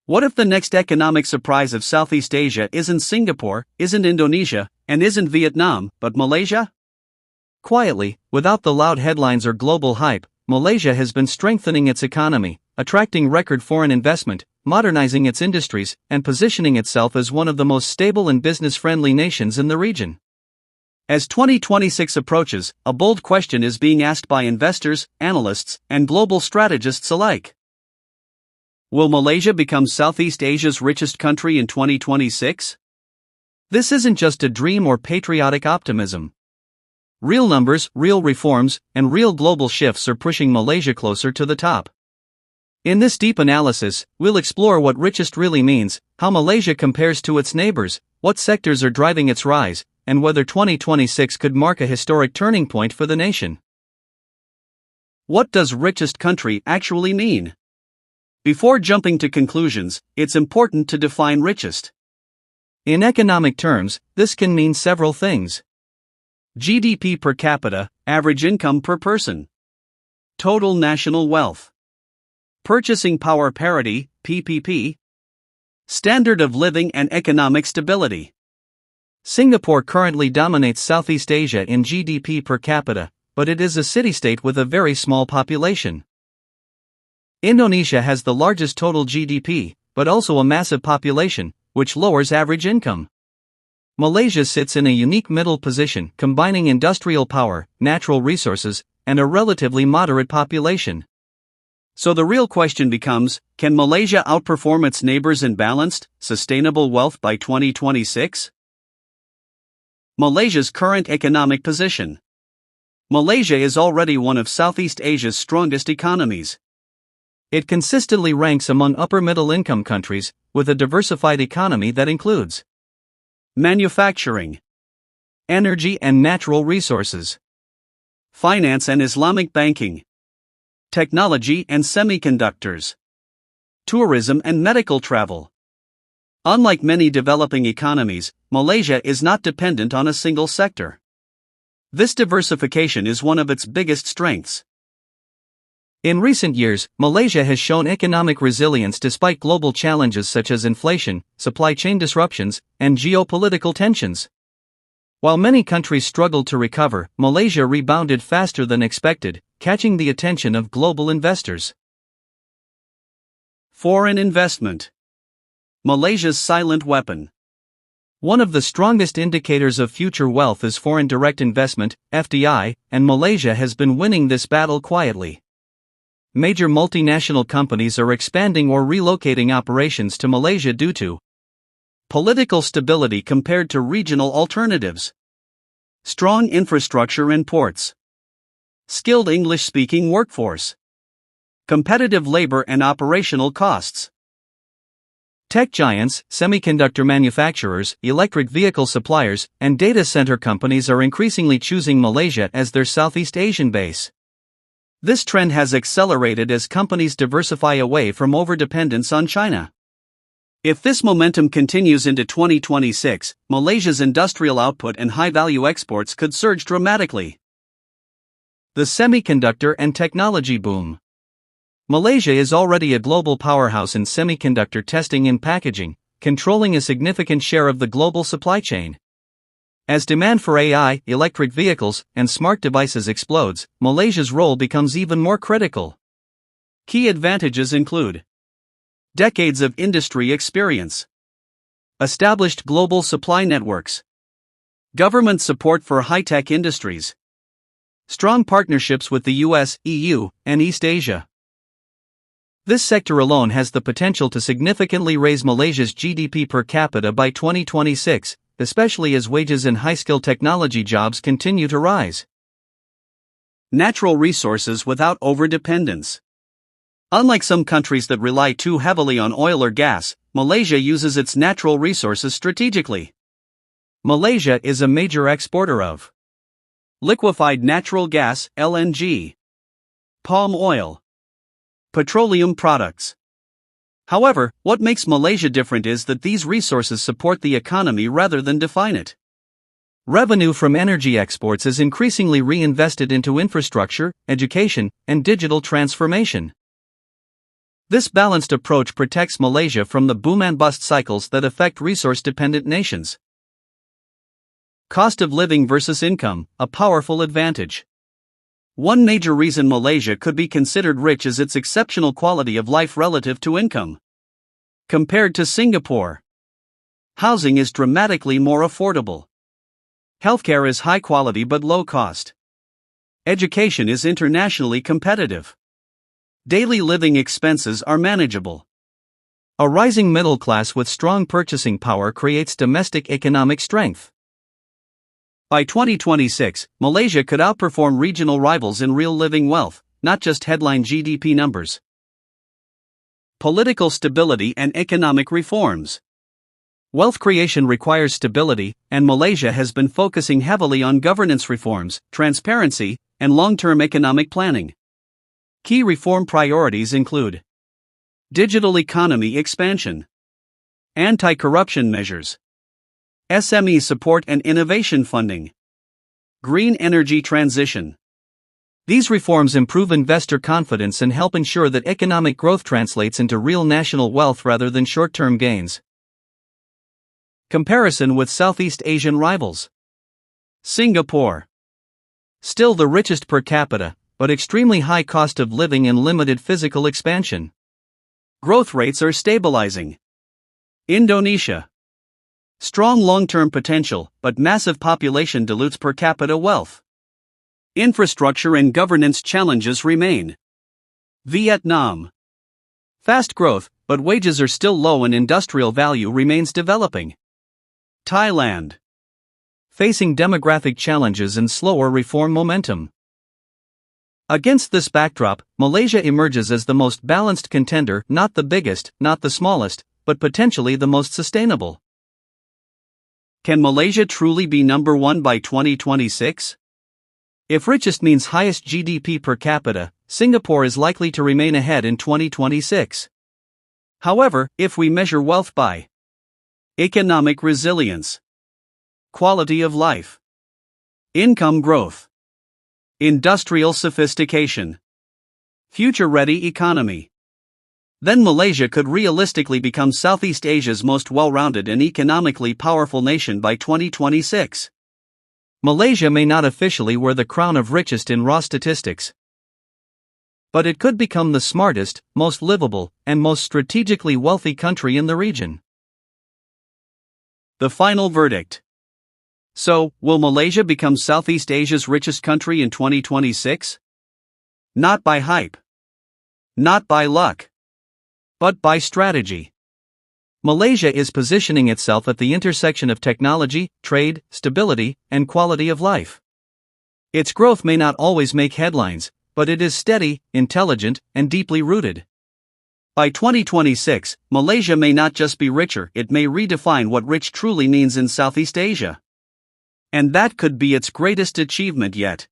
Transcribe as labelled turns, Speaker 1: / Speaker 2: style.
Speaker 1: What if the next economic surprise of Southeast Asia isn't Singapore, isn't Indonesia, and isn't Vietnam, but Malaysia? Quietly, without the loud headlines or global hype, Malaysia has been strengthening its economy, attracting record foreign investment, modernizing its industries, and positioning itself as one of the most stable and business-friendly nations in the region. As 2026 approaches, a bold question is being asked by investors, analysts, and global strategists alike. Will Malaysia become Southeast Asia's richest country in 2026? This isn't just a dream or patriotic optimism. Real numbers, real reforms, and real global shifts are pushing Malaysia closer to the top. In this deep analysis, we'll explore what richest really means, how Malaysia compares to its neighbors, what sectors are driving its rise, and whether 2026 could mark a historic turning point for the nation. What does richest country actually mean? Before jumping to conclusions, it's important to define richest. In economic terms, this can mean several things. GDP per capita, average income per person. Total national wealth. Purchasing power parity, PPP. Standard of living and economic stability. Singapore currently dominates Southeast Asia in GDP per capita, but it is a city-state with a very small population. Indonesia has the largest total GDP, but also a massive population, which lowers average income. Malaysia sits in a unique middle position, combining industrial power, natural resources, and a relatively moderate population. So the real question becomes, can Malaysia outperform its neighbors in balanced, sustainable wealth by 2026? Malaysia's current economic position. Malaysia is already one of Southeast Asia's strongest economies. It consistently ranks among upper-middle-income countries, with a diversified economy that includes manufacturing, energy and natural resources, finance and Islamic banking, technology and semiconductors, tourism and medical travel. Unlike many developing economies, Malaysia is not dependent on a single sector. This diversification is one of its biggest strengths. In recent years, Malaysia has shown economic resilience despite global challenges such as inflation, supply chain disruptions, and geopolitical tensions. While many countries struggled to recover, Malaysia rebounded faster than expected, catching the attention of global investors. Foreign investment. Malaysia's silent weapon. One of the strongest indicators of future wealth is foreign direct investment, FDI, and Malaysia has been winning this battle quietly. Major multinational companies are expanding or relocating operations to Malaysia due to political stability compared to regional alternatives, strong infrastructure and ports, skilled English-speaking workforce, competitive labor and operational costs. Tech giants, semiconductor manufacturers, electric vehicle suppliers, and data center companies are increasingly choosing Malaysia as their Southeast Asian base. This trend has accelerated as companies diversify away from overdependence on China. If this momentum continues into 2026, Malaysia's industrial output and high-value exports could surge dramatically. The semiconductor and technology boom. Malaysia is already a global powerhouse in semiconductor testing and packaging, controlling a significant share of the global supply chain. As demand for AI, electric vehicles, and smart devices explodes, Malaysia's role becomes even more critical. Key advantages include decades of industry experience, established global supply networks, government support for high-tech industries, strong partnerships with the US, EU, and East Asia. This sector alone has the potential to significantly raise Malaysia's GDP per capita by 2026, especially as wages in high-skilled technology jobs continue to rise. Natural resources without overdependence. Unlike some countries that rely too heavily on oil or gas, Malaysia uses its natural resources strategically. Malaysia is a major exporter of liquefied natural gas, LNG, palm oil, petroleum products. However, what makes Malaysia different is that these resources support the economy rather than define it. Revenue from energy exports is increasingly reinvested into infrastructure, education, and digital transformation. This balanced approach protects Malaysia from the boom and bust cycles that affect resource-dependent nations. Cost of living versus income, a powerful advantage. One major reason Malaysia could be considered rich is its exceptional quality of life relative to income. Compared to Singapore, housing is dramatically more affordable. Healthcare is high quality but low cost. Education is internationally competitive. Daily living expenses are manageable. A rising middle class with strong purchasing power creates domestic economic strength. By 2026, Malaysia could outperform regional rivals in real living wealth, not just headline GDP numbers. Political stability and economic reforms. Wealth creation requires stability, and Malaysia has been focusing heavily on governance reforms, transparency, and long-term economic planning. Key reform priorities include digital economy expansion, anti-corruption measures, SME support and innovation funding, green energy transition. These reforms improve investor confidence and help ensure that economic growth translates into real national wealth rather than short-term gains. Comparison with Southeast Asian rivals. Singapore. Still the richest per capita, but extremely high cost of living and limited physical expansion. Growth rates are stabilizing. Indonesia. Strong long-term potential, but massive population dilutes per capita wealth. Infrastructure and governance challenges remain. Vietnam. Fast growth, but wages are still low and industrial value remains developing. Thailand. Facing demographic challenges and slower reform momentum. Against this backdrop, Malaysia emerges as the most balanced contender, not the biggest, not the smallest, but potentially the most sustainable. Can Malaysia truly be number one by 2026? If richest means highest GDP per capita, Singapore is likely to remain ahead in 2026. However, if we measure wealth by economic resilience, quality of life, income growth, industrial sophistication, future-ready economy, then Malaysia could realistically become Southeast Asia's most well-rounded and economically powerful nation by 2026. Malaysia may not officially wear the crown of richest in raw statistics, but it could become the smartest, most livable, and most strategically wealthy country in the region. The final verdict. So, will Malaysia become Southeast Asia's richest country in 2026? Not by hype. Not by luck. But by strategy. Malaysia is positioning itself at the intersection of technology, trade, stability, and quality of life. Its growth may not always make headlines, but it is steady, intelligent, and deeply rooted. By 2026, Malaysia may not just be richer, it may redefine what rich truly means in Southeast Asia. And that could be its greatest achievement yet.